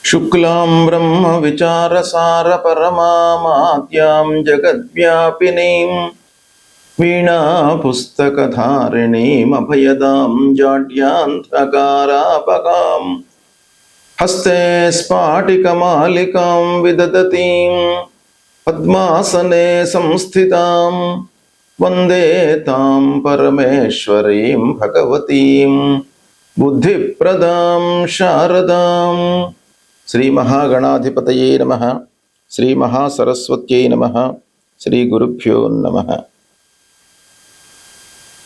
शुक्लां ब्रह्म विचारसार परमामाद्यां जगद्व्यापिनीं वीणा पुस्तकधारिणीं अभयदां जाड्यान्धकारापकां हस्ते स्फाटिकमालिकां विदधतीं पद्मासने संस्थितां वन्दे तां परमेश्वरीं भगवतीं बुद्धिप्रदां शारदां। श्री महागणाधिपतये नमः। श्री महासरस्वत्यै नमः। श्री गुरुभ्यो नमः।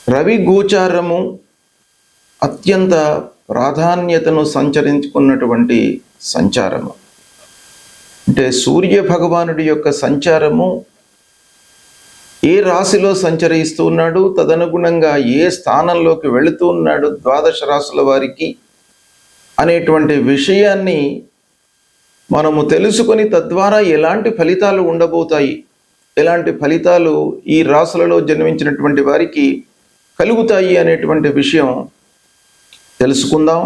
రవి గోచారము అత్యంత ప్రాధాన్యతను సంచరించుకున్నటువంటి సంచారము. అంటే సూర్య భగవానుడి యొక్క సంచారము ఏ రాశిలో సంచరిస్తూ ఉన్నాడు, తదనుగుణంగా ఏ స్థానంలోకి వెళుతూ ఉన్నాడు ద్వాదశ రాశుల వారికి అనేటువంటి విషయాన్ని మనము తెలుసుకొని తద్వారా ఎలాంటి ఫలితాలు ఉండబోతాయి, ఎలాంటి ఫలితాలు ఈ రాశులలో జన్మించినటువంటి వారికి కలుగుతాయి అనేటువంటి విషయం తెలుసుకుందాం.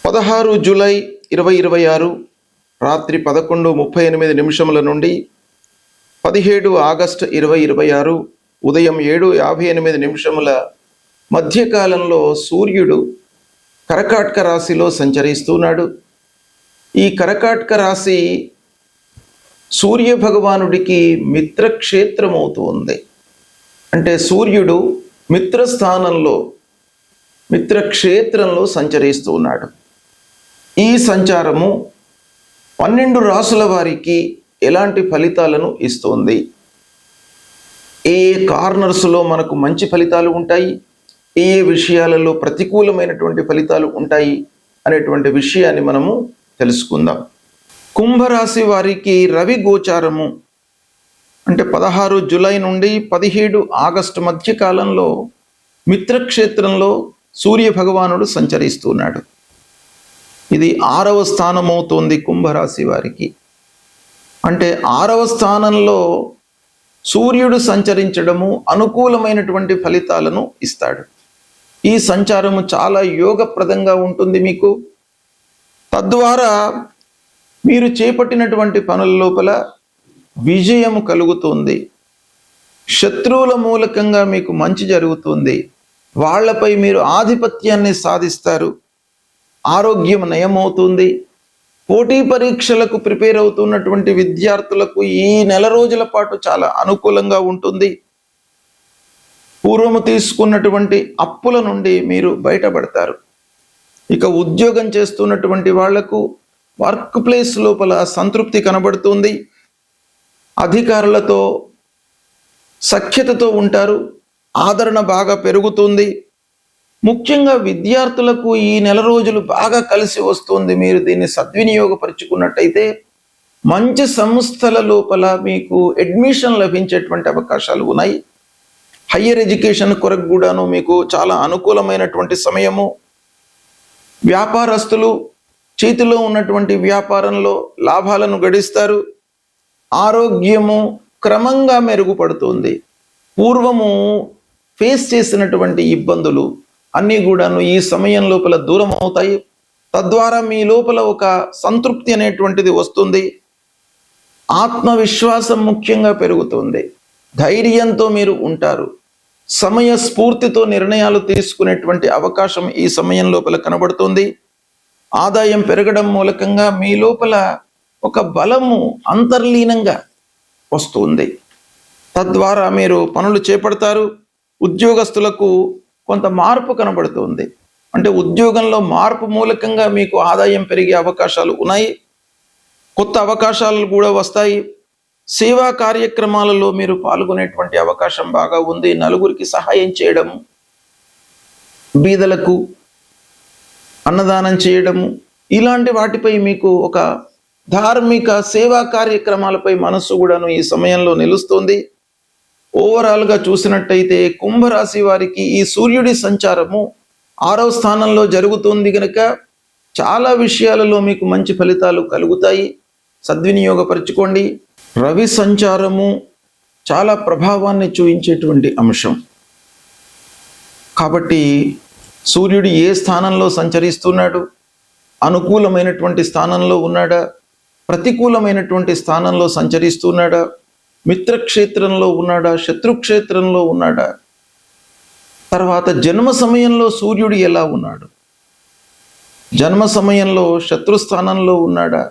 16 జూలై 2026 రాత్రి 11:38 నుండి 17 ఆగస్టు 2026 ఉదయం 7:58 మధ్యకాలంలో సూర్యుడు కర్కాటక రాశిలో సంచరిస్తున్నాడు. ఈ కర్కాటక రాశి సూర్య భగవానుడికి మిత్రక్షేత్రం అవుతుంది. అంటే సూర్యుడు మిత్రస్థానంలో మిత్రక్షేత్రంలో సంచరిస్తూ ఉన్నాడు. ఈ సంచారము 12 రాశుల వారికి ఎలాంటి ఫలితాలను ఇస్తుంది, ఏ కార్నర్స్లో మనకు మంచి ఫలితాలు ఉంటాయి, ఏ విషయాలలో ప్రతికూలమైనటువంటి ఫలితాలు ఉంటాయి అనేటువంటి విషయాన్ని మనము తెలుసుకుందాం. కుంభరాశి వారికి రవి గోచారము అంటే 16 జూలై నుండి 17 ఆగస్టు మధ్య కాలంలో మిత్రక్షేత్రంలో సూర్య భగవానుడు సంచరిస్తున్నాడు. ఇది 6వ స్థానం అవుతుంది కుంభరాశి వారికి. అంటే 6వ స్థానంలో సూర్యుడు సంచరించడము అనుకూలమైనటువంటి ఫలితాలను ఇస్తాడు. ఈ సంచారము చాలా యోగప్రదంగా ఉంటుంది మీకు. తద్వారా మీరు చేపట్టినటువంటి పనుల లోపల విజయము కలుగుతుంది. శత్రువుల మూలకంగా మీకు మంచి జరుగుతుంది. వాళ్లపై మీరు ఆధిపత్యాన్ని సాధిస్తారు. ఆరోగ్యం నయమవుతుంది. పోటీ పరీక్షలకు ప్రిపేర్ అవుతున్నటువంటి విద్యార్థులకు ఈ నెల రోజుల పాటు చాలా అనుకూలంగా ఉంటుంది. పూర్వము తీసుకున్నటువంటి అప్పుల నుండి మీరు బయటపడతారు. ఇక ఉద్యోగం చేస్తున్నటువంటి వాళ్లకు వర్క్ ప్లేస్ లోపల సంతృప్తి కనబడుతుంది. అధికారులతో సఖ్యతతో ఉంటారు. ఆదరణ బాగా పెరుగుతుంది. ముఖ్యంగా విద్యార్థులకు ఈ నెల రోజులు బాగా కలిసి వస్తుంది. మీరు దీన్ని సద్వినియోగపరుచుకున్నట్టయితే మంచి సంస్థల లోపల మీకు అడ్మిషన్ లభించేటువంటి అవకాశాలు ఉన్నాయి. హయ్యర్ ఎడ్యుకేషన్ కొరకు కూడాను మీకు చాలా అనుకూలమైనటువంటి సమయము. వ్యాపారస్తులు చేతిలో ఉన్నటువంటి వ్యాపారంలో లాభాలను గడిస్తారు. ఆరోగ్యము క్రమంగా మెరుగుపడుతుంది. పూర్వము ఫేస్ చేసినటువంటి ఇబ్బందులు అన్నీ కూడాను ఈ సమయం లోపల దూరం అవుతాయి. తద్వారా మీ లోపల ఒక సంతృప్తి అనేటువంటిది వస్తుంది. ఆత్మవిశ్వాసం ముఖ్యంగా పెరుగుతుంది. ధైర్యంతో మీరు ఉంటారు. సమయ స్ఫూర్తితో నిర్ణయాలు తీసుకునేటువంటి అవకాశం ఈ సమయం లోపల కనబడుతుంది. ఆదాయం పెరగడం మూలకంగా మీ లోపల ఒక బలము అంతర్లీనంగా వస్తుంది. తద్వారా మీరు పనులు చేపడతారు. ఉద్యోగస్తులకు కొంత మార్పు కనబడుతుంది. అంటే ఉద్యోగంలో మార్పు మూలకంగా మీకు ఆదాయం పెరిగే అవకాశాలు ఉన్నాయి. కొత్త అవకాశాలు కూడా వస్తాయి. సేవా కార్యక్రమాలలో మీరు పాల్గొనేటువంటి అవకాశం బాగా ఉంది. నలుగురికి సహాయం చేయడము, బీదలకు అన్నదానం చేయడము, ఇలాంటి వాటిపై మీకు ఒక ధార్మిక సేవా కార్యక్రమాలపై మనస్సు కూడాను ఈ సమయంలో నిలుస్తుంది. ఓవరాల్గా చూసినట్టయితే కుంభరాశి వారికి ఈ సూర్యుడి సంచారము 6వ స్థానంలో జరుగుతుంది కనుక చాలా విషయాలలో మీకు మంచి ఫలితాలు కలుగుతాయి. సద్వినియోగపరచుకోండి. రవి సంచారము చాలా ప్రభావాన్ని చూపించేటువంటి అంశం కాబట్టి సూర్యుడు ఏ స్థానంలో సంచరిస్తున్నాడు, అనుకూలమైనటువంటి స్థానంలో ఉన్నాడా, ప్రతికూలమైనటువంటి స్థానంలో సంచరిస్తున్నాడా, మిత్రక్షేత్రంలో ఉన్నాడా, శత్రుక్షేత్రంలో ఉన్నాడా, తర్వాత జన్మ సమయంలో సూర్యుడు ఎలా ఉన్నాడు, జన్మ సమయంలో శత్రుస్థానంలో ఉన్నాడా,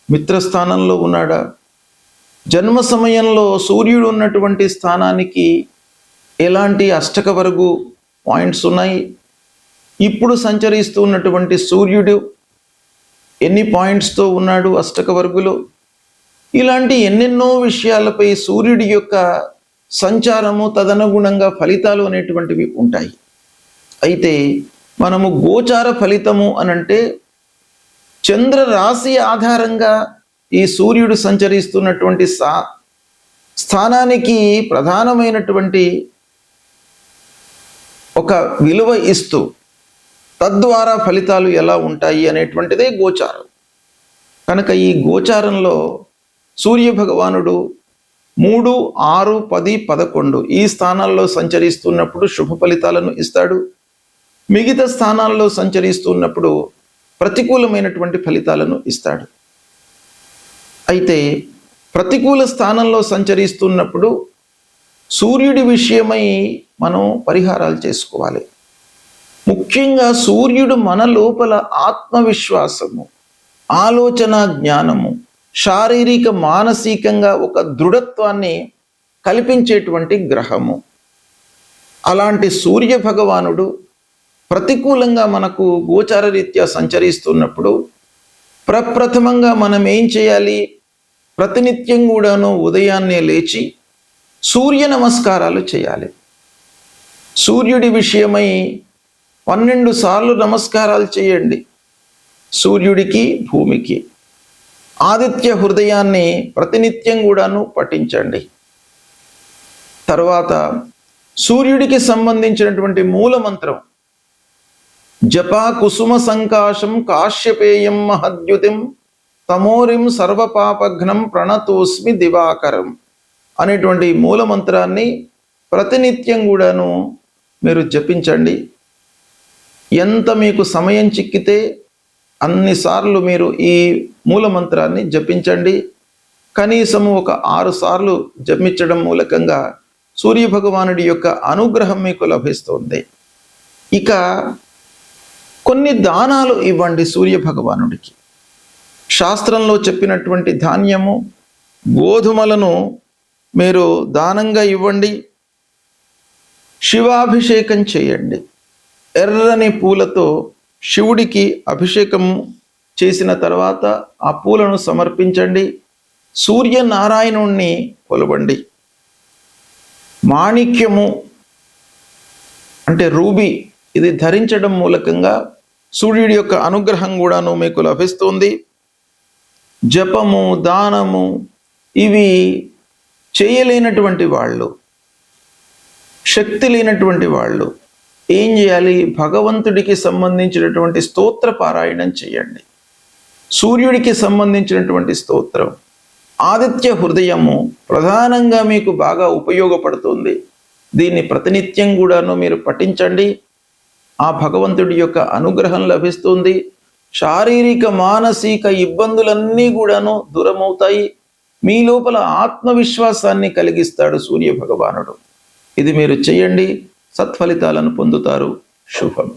మిత్రస్థానంలో ఉన్నాడా, జన్మ సమయంలో సూర్యుడు ఉన్నటువంటి స్థానానికి ఎలాంటి అష్టక వరకు పాయింట్స్ ఉన్నాయి, ఇప్పుడు సంచరిస్తూ ఉన్నటువంటి సూర్యుడు ఎన్ని పాయింట్స్తో ఉన్నాడు అష్టక వర్గులో, ఇలాంటి ఎన్నెన్నో విషయాలపై సూర్యుడి యొక్క సంచారము తదనుగుణంగా ఫలితాలు అనేటువంటివి ఉంటాయి. అయితే మనము గోచార ఫలితము అనంటే చంద్ర రాశి ఆధారంగా ఈ సూర్యుడు సంచరిస్తున్నటువంటి స్థానానికి ప్రధానమైనటువంటి ఒక విలువ ఇస్తూ తద్వారా ఫలితాలు ఎలా ఉంటాయి అనేటువంటిదే గోచారం. కనుక ఈ గోచారంలో సూర్య భగవానుడు 3, 6, 10, 11 ఈ స్థానాల్లో సంచరిస్తున్నప్పుడు శుభ ఫలితాలను ఇస్తాడు. మిగతా స్థానాల్లో సంచరిస్తున్నప్పుడు ప్రతికూలమైనటువంటి ఫలితాలను ఇస్తాడు. అయితే ప్రతికూల స్థానంలో సంచరిస్తున్నప్పుడు సూర్యుడి విషయమై మనం పరిహారాలు చేసుకోవాలి. ముఖ్యంగా సూర్యుడు మన లోపల ఆత్మవిశ్వాసము, ఆలోచన జ్ఞానము, శారీరక మానసికంగా ఒక దృఢత్వాన్ని కల్పించేటువంటి గ్రహము. అలాంటి సూర్య భగవానుడు ప్రతికూలంగా మనకు గోచార రీత్యా సంచరిస్తున్నప్పుడు ప్రప్రథమంగా మనం ఏం చేయాలి? ప్రతినిత్యం కూడాను ఉదయాన్నే లేచి సూర్య నమస్కారాలు చేయాలి. సూర్యుడి విషయమై 12 సార్లు నమస్కారాలు చేయండి. సూర్యుడికి, భూమికి. ఆదిత్య హృదయాన్ని ప్రతినిత్యం కూడాను పఠించండి. తర్వాత సూర్యుడికి సంబంధించినటువంటి మూల మంత్రం జపా కుసుమ సంకాశం కాశ్యపేయం మహద్యుతిం తమోరిం సర్వపాపఘ్నం ప్రణతోస్మి దివాకరం అనేటువంటి మూల మంత్రాన్ని ప్రతినిత్యం కూడాను మీరు జపించండి. ఎంత మీకు సమయం చిక్కితే అన్నిసార్లు మీరు ఈ మూల మంత్రాన్ని జపించండి. కనీసము ఒక 6 సార్లు జపించడం మూలకంగా సూర్య భగవానుడి యొక్క అనుగ్రహం మీకు లభిస్తుంది. ఇక కొన్ని దానాలు ఇవ్వండి సూర్య భగవానుడికి. శాస్త్రంలో చెప్పినటువంటి ధాన్యము, గోధుమలను మీరు దానంగా ఇవ్వండి. శివాభిషేకం చేయండి. ఎర్రని పూలతో శివుడికి అభిషేకం చేసిన తర్వాత ఆ పూలను సమర్పించండి. సూర్యనారాయణుణ్ణి కొలవండి. మాణిక్యము అంటే రూబీ ఇది ధరించడం మూలకంగా సూర్యుడి యొక్క అనుగ్రహం కూడాను మీకు లభిస్తుంది. జపము, దానము ఇవి చేయలేనటువంటి వాళ్ళు, శక్తి లేనటువంటి వాళ్ళు ఏం చేయాలి? భగవంతుడికి సంబంధించినటువంటి స్తోత్ర పారాయణం చేయండి. సూర్యుడికి సంబంధించినటువంటి స్తోత్రం ఆదిత్య హృదయము ప్రధానంగా మీకు బాగా ఉపయోగపడుతుంది. దీన్ని ప్రతినిత్యం కూడాను మీరు పఠించండి. ఆ భగవంతుడి యొక్క అనుగ్రహం లభిస్తుంది. శారీరక మానసిక ఇబ్బందులన్నీ కూడాను దూరమవుతాయి. మీ లోపల ఆత్మవిశ్వాసాన్ని కలిగిస్తాడు సూర్య భగవానుడు. ఇది మీరు చేయండి, సత్ఫలితాలను పొందుతారు. శుభం.